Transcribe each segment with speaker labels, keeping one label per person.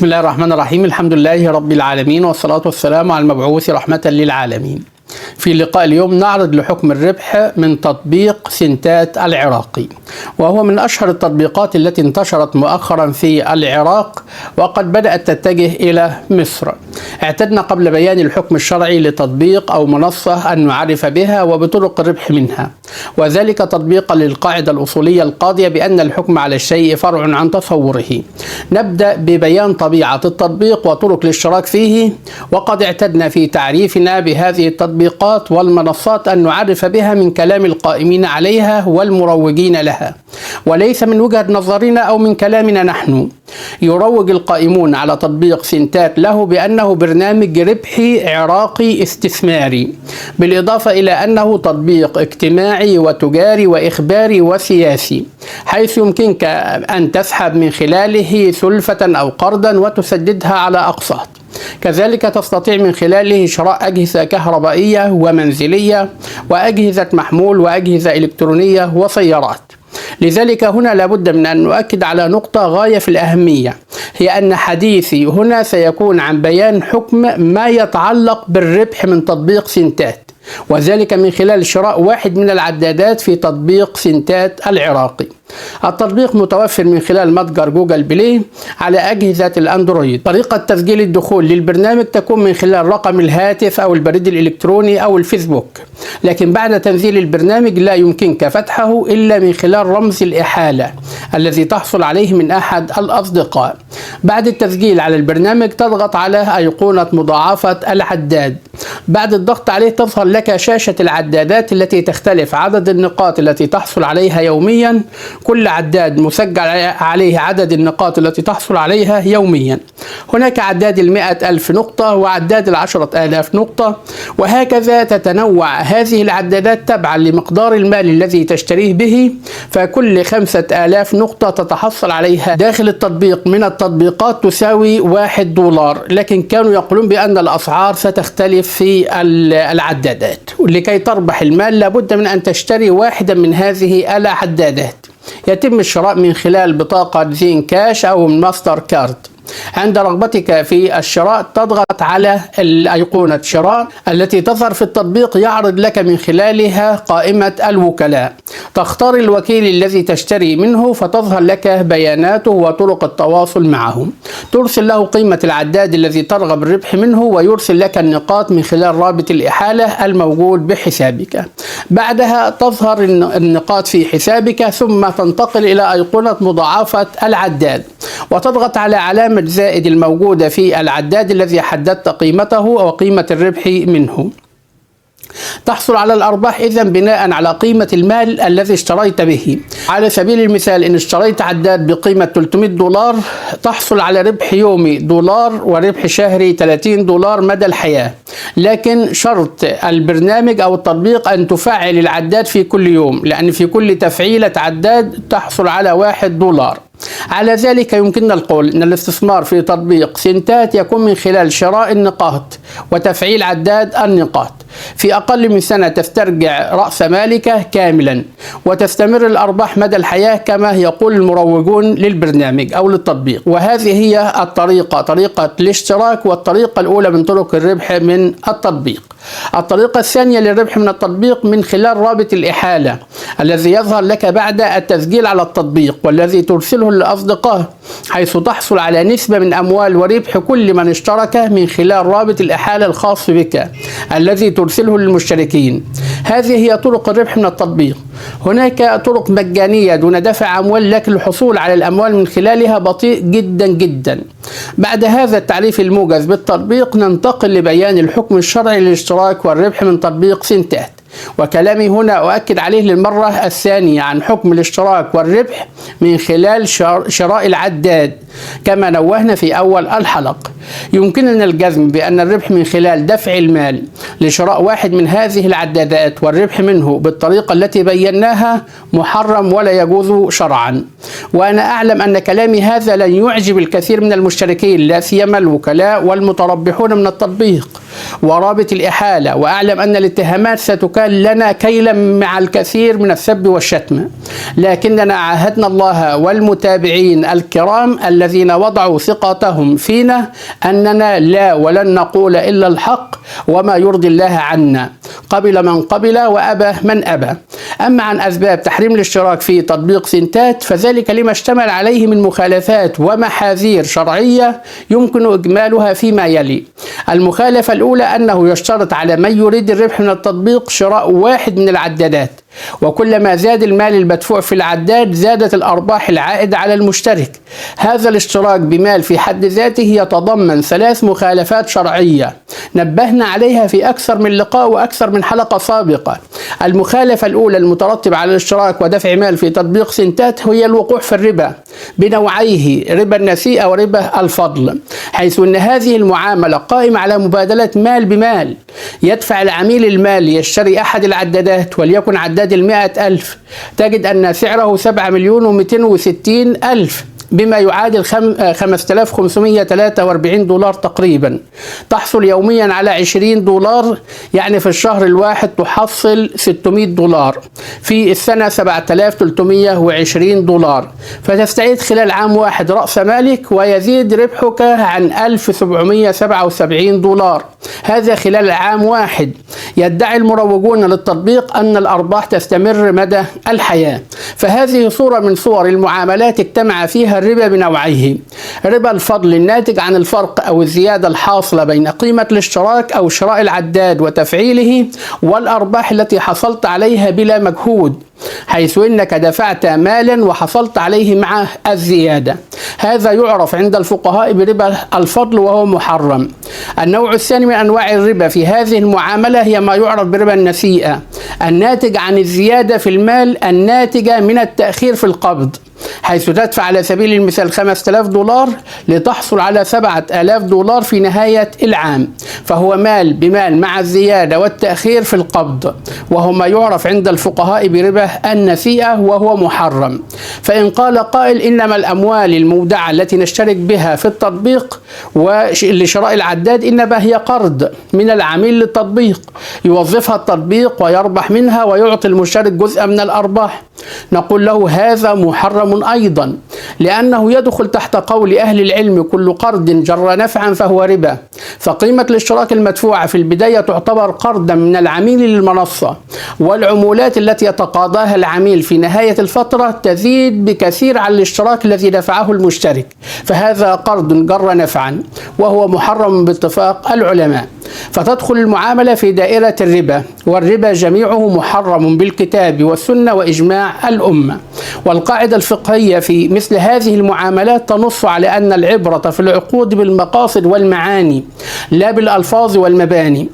Speaker 1: بسم الله الرحمن الرحيم. الحمد لله رب العالمين، والصلاة والسلام على المبعوث رحمة للعالمين. في لقاء اليوم نعرض لحكم الربح من تطبيق سنتات العراقي، وهو من أشهر التطبيقات التي انتشرت مؤخرا في العراق، وقد بدأت تتجه إلى مصر. اعتدنا قبل بيان الحكم الشرعي لتطبيق أو منصة أن نعرف بها وبطرق الربح منها، وذلك تطبيقا للقاعدة الأصولية القاضية بأن الحكم على الشيء فرع عن تصوره. نبدأ ببيان طبيعة التطبيق وطرق الاشتراك فيه، وقد اعتدنا في تعريفنا بهذه التطبيقات والمنصات أن نعرف بها من كلام القائمين عليها والمروجين لها، وليس من وجهة نظرنا أو من كلامنا نحن. يروج القائمون على تطبيق سنتات له بأنه برنامج ربحي عراقي استثماري، بالإضافة إلى أنه تطبيق اجتماعي وتجاري وإخباري وسياسي، حيث يمكنك أن تسحب من خلاله سلفة أو قرضا وتسددها على أقساط. كذلك تستطيع من خلاله شراء أجهزة كهربائية ومنزلية وأجهزة محمول وأجهزة إلكترونية وسيارات. لذلك هنا لابد من أن نؤكد على نقطة غاية في الأهمية، هي أن حديثي هنا سيكون عن بيان حكم ما يتعلق بالربح من تطبيق سنتات، وذلك من خلال شراء واحد من العدادات في تطبيق سنتات العراقي. التطبيق متوفر من خلال متجر جوجل بلاي على أجهزة الأندرويد. طريقة تسجيل الدخول للبرنامج تكون من خلال رقم الهاتف أو البريد الإلكتروني أو الفيسبوك، لكن بعد تنزيل البرنامج لا يمكنك فتحه إلا من خلال رمز الإحالة الذي تحصل عليه من أحد الأصدقاء. بعد التسجيل على البرنامج تضغط على أيقونة مضاعفة العداد. بعد الضغط عليه تظهر لك شاشة العدادات التي تختلف عدد النقاط التي تحصل عليها يوميا. كل عداد مسجل عليه عدد النقاط التي تحصل عليها يوميا. هناك عداد 100,000 نقطة وعداد 10,000 نقطة، وهكذا تتنوع هذه العدادات تبعا لمقدار المال الذي تشتريه به، فكل 5,000 نقطة تتحصل عليها داخل التطبيق من التطبيقات تساوي $1، لكن كانوا يقولون بأن الأسعار ستختلف في العدادات. ولكي تربح المال لابد من أن تشتري واحدا من هذه العدادات. يتم الشراء من خلال بطاقة زين كاش أو ماستر كارد. عند رغبتك في الشراء تضغط على أيقونة شراء التي تظهر في التطبيق، يعرض لك من خلالها قائمة الوكلاء. تختار الوكيل الذي تشتري منه فتظهر لك بياناته وطرق التواصل معه. ترسل له قيمة العداد الذي ترغب الربح منه، ويرسل لك النقاط من خلال رابط الإحالة الموجود بحسابك. بعدها تظهر النقاط في حسابك، ثم تنتقل إلى أيقونة مضاعفة العداد وتضغط على علامة زائد الموجودة في العداد الذي حددت قيمته وقيمة الربح منه. تحصل على الأرباح إذن بناء على قيمة المال الذي اشتريت به. على سبيل المثال إن اشتريت عداد بقيمة $300 تحصل على ربح يومي $1 وربح شهري $30 مدى الحياة، لكن شرط البرنامج أو التطبيق أن تفعل العداد في كل يوم، لأن في كل تفعيلة عداد تحصل على $1. على ذلك يمكننا القول أن الاستثمار في تطبيق سنتات يكون من خلال شراء النقاط وتفعيل عداد النقاط. في أقل من سنة تسترجع رأس مالك كاملا، وتستمر الأرباح مدى الحياة كما يقول المروجون للبرنامج أو للتطبيق. وهذه هي طريقة الاشتراك، والطريقة الأولى من طرق الربح من التطبيق. الطريقة الثانية للربح من التطبيق من خلال رابط الإحالة الذي يظهر لك بعد التسجيل على التطبيق، والذي ترسله للأصدقاء، حيث تحصل على نسبة من أموال وربح كل من اشترك من خلال رابط الإحالة الخاص بك الذي ترسله للمشتركين. هذه هي طرق الربح من التطبيق. هناك طرق مجانية دون دفع أموال، لكن الحصول على الأموال من خلالها بطيء جدا جدا. بعد هذا التعريف الموجز بالتطبيق ننتقل لبيان الحكم الشرعي للاشتراك والربح من تطبيق سنتات. وكلامي هنا أؤكد عليه للمرة الثانية عن حكم الاشتراك والربح من خلال شراء العداد كما نوهنا في أول الحلقة. يمكننا الجزم بأن الربح من خلال دفع المال لشراء واحد من هذه العدادات والربح منه بالطريقة التي بيناها محرم ولا يجوز شرعا. وأنا أعلم أن كلامي هذا لن يعجب الكثير من المشتركين، لا سيما الوكلاء والمتربحون من التطبيق، ورابط الإحالة، وأعلم أن الاتهامات ستكال لنا كيلا مع الكثير من السب والشتم، لكننا عاهدنا الله والمتابعين الكرام الذين وضعوا ثقتهم فينا أننا لا ولن نقول إلا الحق وما يرضي الله عنا، قبل من قبل وأبى من أبى. أما عن أسباب تحريم الاشتراك في تطبيق سنتات فذلك لما اشتمل عليه من مخالفات ومحاذير شرعية يمكن إجمالها فيما يلي. المخالفة الأولى أنه يشترط على من يريد الربح من التطبيق شراء واحد من العدادات، وكلما زاد المال المدفوع في العداد زادت الأرباح العائدة على المشترك. هذا الاشتراك بمال في حد ذاته يتضمن 3 مخالفات شرعية نبهنا عليها في أكثر من لقاء وأكثر من حلقة سابقة. المخالفة الأولى المترتبة على الاشتراك ودفع مال في تطبيق سنتات هي الوقوع في الربا بنوعيه، ربا النسيئة وربا الفضل، حيث أن هذه المعاملة قائمة على مبادلة مال بمال. يدفع العميل المال ليشتري أحد العدادات وليكن عداد 100,000، تجد أن سعره 7,260,000 بما يعادل 5,543 دولار تقريبا. تحصل يوميا على 20 دولار، يعني في الشهر الواحد تحصل 600 دولار، في السنة 7,320 دولار، فتستعيد خلال عام واحد رأس مالك ويزيد ربحك عن 1,777 دولار، هذا خلال عام واحد. يدعي المروجون للتطبيق أن الأرباح تستمر مدى الحياة، فهذه صورة من صور المعاملات اجتمع فيها الربا بنوعيه، ربا الفضل الناتج عن الفرق أو الزيادة الحاصلة بين قيمة الاشتراك أو شراء العداد وتفعيله والأرباح التي حصلت عليها بلا مجهود، حيث إنك دفعت مالا وحصلت عليه مع الزيادة. هذا يعرف عند الفقهاء بربا الفضل وهو محرم. النوع الثاني من أنواع الربا في هذه المعاملة هي ما يعرف بربا النسيئة، الناتج عن الزيادة في المال الناتجة من التأخير في القبض، حيث تدفع على سبيل المثال 5,000 دولار لتحصل على 7,000 دولار في نهاية العام، فهو مال بمال مع الزيادة والتأخير في القبض، وهو ما يعرف عند الفقهاء بربا النسيئة وهو محرم. فإن قال قائل إنما الأموال المودعة التي نشترك بها في التطبيق ولشراء العداد إنما هي قرض من العميل للتطبيق يوظفها التطبيق ويربح منها ويعطي المشترك جزء من الأرباح، نقول له هذا محرم أيضا، لأنه يدخل تحت قول أهل العلم كل قرض جر نفعا فهو ربا. فقيمة الاشتراك المدفوعة في البداية تعتبر قرضا من العميل للمنصة، والعمولات التي يتقاضاها العميل في نهاية الفترة تزيد بكثير عن الاشتراك الذي دفعه المشترك، فهذا قرض جر نفعا وهو محرم باتفاق العلماء. فتدخل المعاملة في دائرة الربا، والربا جميعه محرم بالكتاب والسنة وإجماع الأمة. والقاعدة الفقهية في مثل هذه المعاملات تنص على أن العبرة في العقود بالمقاصد والمعاني لا بالألفاظ والمباني.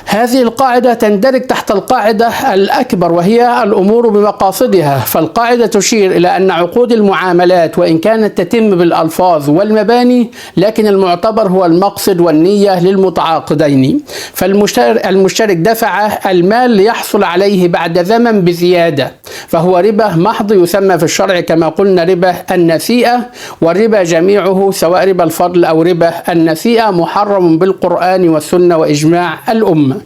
Speaker 1: هذه القاعدة تندرج تحت القاعدة الأكبر وهي الأمور بمقاصدها، فالقاعدة تشير إلى أن عقود المعاملات وإن كانت تتم بالألفاظ والمباني لكن المعتبر هو المقصد والنية للمتعاقدين. فالمشترك دفع المال ليحصل عليه بعد زمن بزيادة، فهو ربا محض يسمى في الشرع كما قلنا ربا النسيئة، والربا جميعه سواء ربا الفضل أو ربا النسيئة محرم بالقرآن والسنة وإجماع الأمة.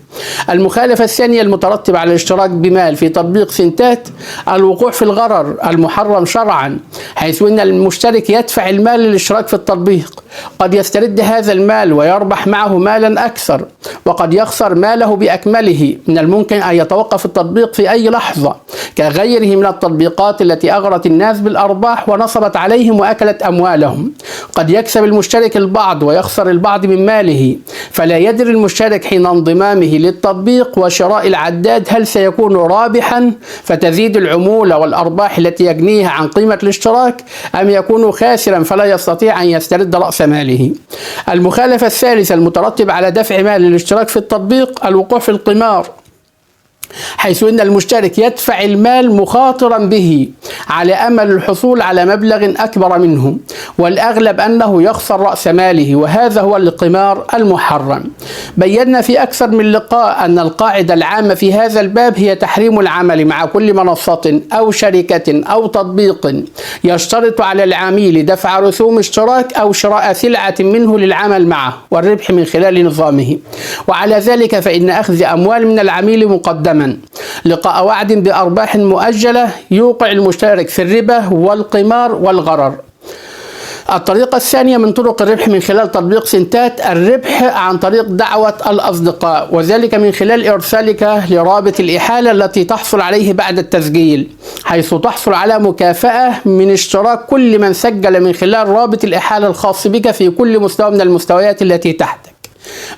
Speaker 1: المخالفة الثانية المترتبة على الاشتراك بمال في تطبيق سنتات الوقوع في الغرر المحرم شرعا، حيث أن المشترك يدفع المال للاشتراك في التطبيق، قد يسترد هذا المال ويربح معه مالا أكثر، وقد يخسر ماله بأكمله. من الممكن أن يتوقف التطبيق في أي لحظة كغيره من التطبيقات التي أغرت الناس بالأرباح ونصبت عليهم وأكلت أموالهم. قد يكسب المشترك البعض ويخسر البعض من ماله، فلا يدري المشترك حين انضمامه للتطبيق وشراء العداد هل سيكون رابحا فتزيد العمولة والأرباح التي يجنيها عن قيمة الاشتراك، أم يكون خاسرا فلا يستطيع أن يسترد رأس ماله. المخالفة الثالثة المترتبة على دفع مال للاشتراك في التطبيق الوقوع في القمار حيث إن المشترك يدفع المال مخاطرا به على أمل الحصول على مبلغ أكبر منه، والأغلب أنه يخسر رأس ماله، وهذا هو القمار المحرم. بينا في أكثر من لقاء أن القاعدة العامة في هذا الباب هي تحريم العمل مع كل منصة أو شركة أو تطبيق يشترط على العميل دفع رسوم اشتراك أو شراء سلعة منه للعمل معه والربح من خلال نظامه. وعلى ذلك فإن أخذ أموال من العميل مقدما لقاء وعد بأرباح مؤجلة يوقع المشترك في الربا والقمار والغرر. الطريقة الثانية من طرق الربح من خلال تطبيق سنتات الربح عن طريق دعوة الأصدقاء، وذلك من خلال إرسالك لرابط الإحالة التي تحصل عليه بعد التسجيل، حيث تحصل على مكافأة من اشتراك كل من سجل من خلال رابط الإحالة الخاص بك في كل مستوى من المستويات التي تحتك.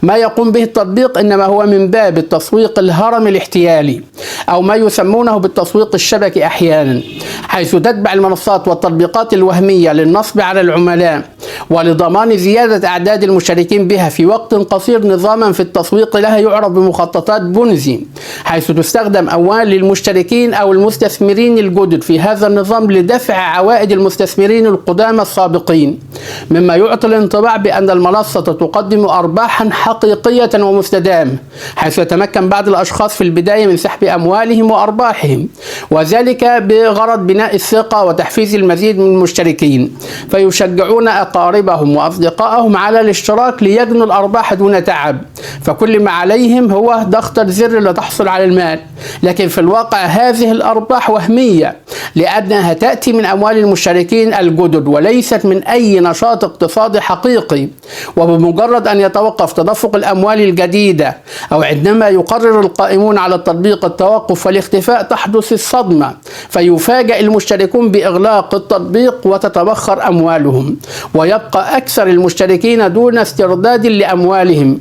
Speaker 1: ما يقوم به التطبيق إنما هو من باب التسويق الهرمي الاحتيالي، أو ما يسمونه بالتسويق الشبكي أحيانا، حيث تتبع المنصات والتطبيقات الوهمية للنصب على العملاء ولضمان زيادة أعداد المشتركين بها في وقت قصير نظاما في التسويق لها يعرف بمخططات بونزي، حيث تستخدم أموال المشتركين أو المستثمرين الجدد في هذا النظام لدفع عوائد المستثمرين القدامى السابقين، مما يعطي الانطباع بأن المنصة تقدم أرباحا حقيقية ومستدامة، حيث يتمكن بعض الأشخاص في البداية من سحب أموالهم وأرباحهم، وذلك بغرض بناء الثقة وتحفيز المزيد من المشتركين، فيشجعون أقاربهم وأصدقائهم على الاشتراك ليجنوا الأرباح دون تعب، فكل ما عليهم هو ضغط الزر لتحصل على المال. لكن في الواقع هذه الأرباح وهمية، لأنها تأتي من أموال المشتركين الجدد وليست من أي نشاط اقتصادي حقيقي، وبمجرد أن يتوقف تدفق الأموال الجديدة أو عندما يقرر القائمون على التطبيق التوقف والاختفاء تحدث الصدمة، فيفاجأ المشتركون بإغلاق التطبيق وتتبخر أموالهم، ويبقى أكثر المشتركين دون استرداد لأموالهم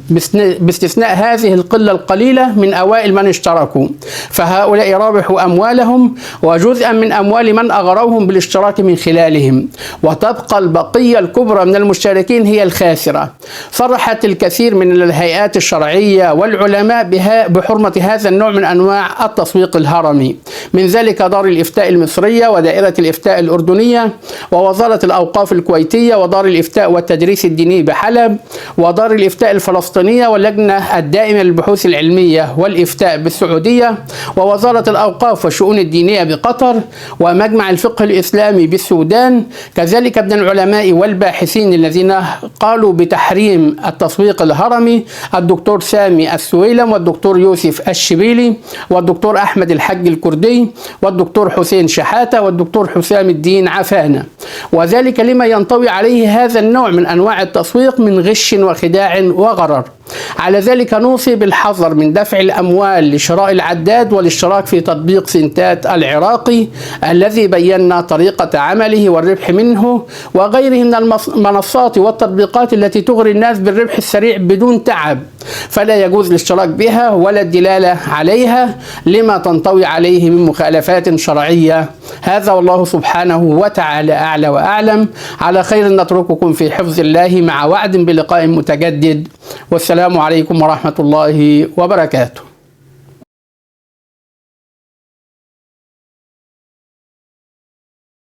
Speaker 1: باستثناء هذه القلة القليلة من أوائل من اشتركوا، فهؤلاء رابحوا أموالهم وجزءا من أموال من أغروهم بالاشتراك من خلالهم، وتبقى البقية الكبرى من المشتركين هي الخاسرة. صرحت الكثير من الهيئات الشرعية والعلماء بحرمة هذا النوع من أنواع التسويق الهرمي، من ذلك دار الإفتاء المصرية ودائرة الإفتاء الأردنية ووزارة الأوقاف الكويتية ودار الإفتاء والتدريس الديني بحلب ودار الإفتاء الفلسطينية واللجنة الدائمة للبحوث العلمية والإفتاء بالسعودية ووزارة الأوقاف والشؤون الدينية بقطر ومجمع الفقه الإسلامي بالسودان، كذلك من العلماء والباحثين الذين قالوا بتحريم التسويق الهرمي الدكتور سامي السويلم والدكتور يوسف الشبيلي والدكتور أحمد الحج الكردي والدكتور حسين شحاتة والدكتور حسام الدين عفانة، وذلك لما ينطوي عليه هذا النوع من أنواع التسويق من غش وخداع وغرر. على ذلك نوصي بالحذر من دفع الأموال لشراء العداد والاشتراك في تطبيق سنتات العراقي الذي بينا طريقة عمله والربح منه وغيره من المنصات والتطبيقات التي تغري الناس بالربح السريع بدون تعب، فلا يجوز الاشتراك بها ولا الدلالة عليها لما تنطوي عليه من مخالفات شرعية. هذا والله سبحانه وتعالى أعلى وأعلم. على خير نترككم في حفظ الله مع وعد بلقاء متجدد، والسلام عليكم ورحمة الله وبركاته.